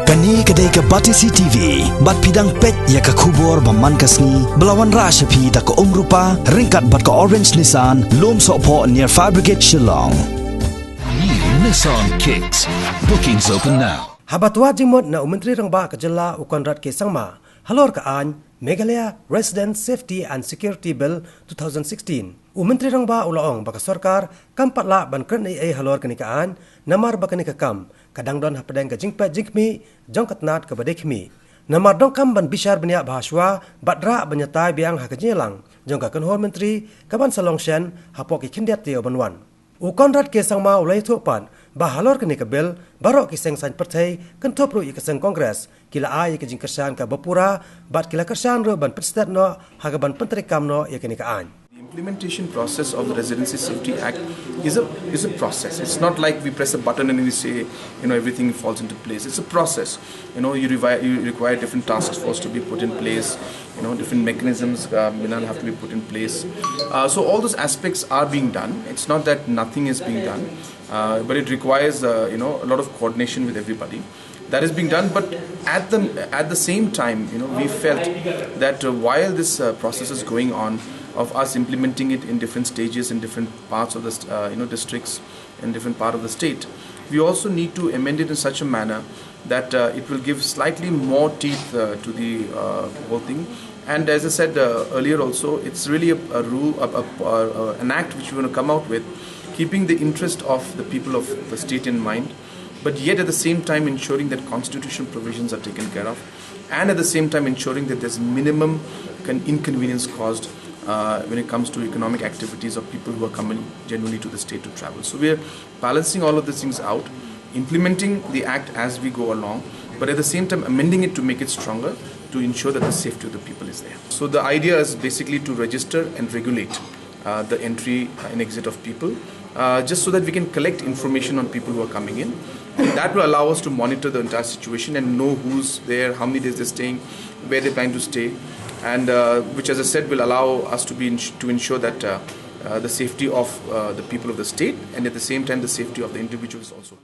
Kani kadai ke Batisi TV, bat pidang pet ya ke kubur baman kasni, belawan rasa pi tak ke rupa, ringkat bat ke Orange Nissan, lom sokpo near Fire Brigade Shillong. New Nissan Kicks. Bookings open now. Habatwa jimot na Menteri Rangba Kejela Ukonrat ke Sangma, halor kaan Meghalaya Resident Safety and Security Bill 2016. Menteri Rangba ulaong baka sarkar kampatla ban kern ai halor kanikaan namar baka nikakam kadang don hapadang ka jingpet jingmi jongkatnat ka badekmi. Namar dong kam ban bishar banya bahaswa badra banyatai biang hakajelang jongka kanhor menteri kaban salongshen hapok ikindiat tio banwan. Ukonrat ke Sangma ulai thupan bahalor kini ke bil barok ki seng san partai kentop ru ikaseng kongres kila ai ke jingkersan ka bapura bat kila kersan ro ban petstat no hagaban pentrikam no ya kini ka an. The implementation process of the Residency Safety Act is a process. It's not like we press a button and we say, everything falls into place. It's a process. You require different task force to be put in place. Different mechanisms have to be put in place. So all those aspects are being done. It's not that nothing is being done, but it requires a lot of coordination with everybody. That is being done, but at the same time, we felt that while this process is going on, of us implementing it in different stages in different parts of the districts in different part of the state, we also need to amend it in such a manner that it will give slightly more teeth to the whole thing. And as I said earlier also, it's really a rule, an act which we want to come out with, keeping the interest of the people of the state in mind, but yet at the same time ensuring that constitutional provisions are taken care of, and at the same time ensuring that there's minimum inconvenience caused when it comes to economic activities of people who are coming genuinely to the state to travel. So we are balancing all of these things out, implementing the act as we go along, but at the same time amending it to make it stronger to ensure that the safety of the people is there. So the idea is basically to register and regulate the entry and exit of people, just so that we can collect information on people who are coming in. And that will allow us to monitor the entire situation and know who's there, how many days they're staying, where they plan to stay, and which, as I said, will allow us to ensure that the safety of the people of the state, and at the same time the safety of the individuals also.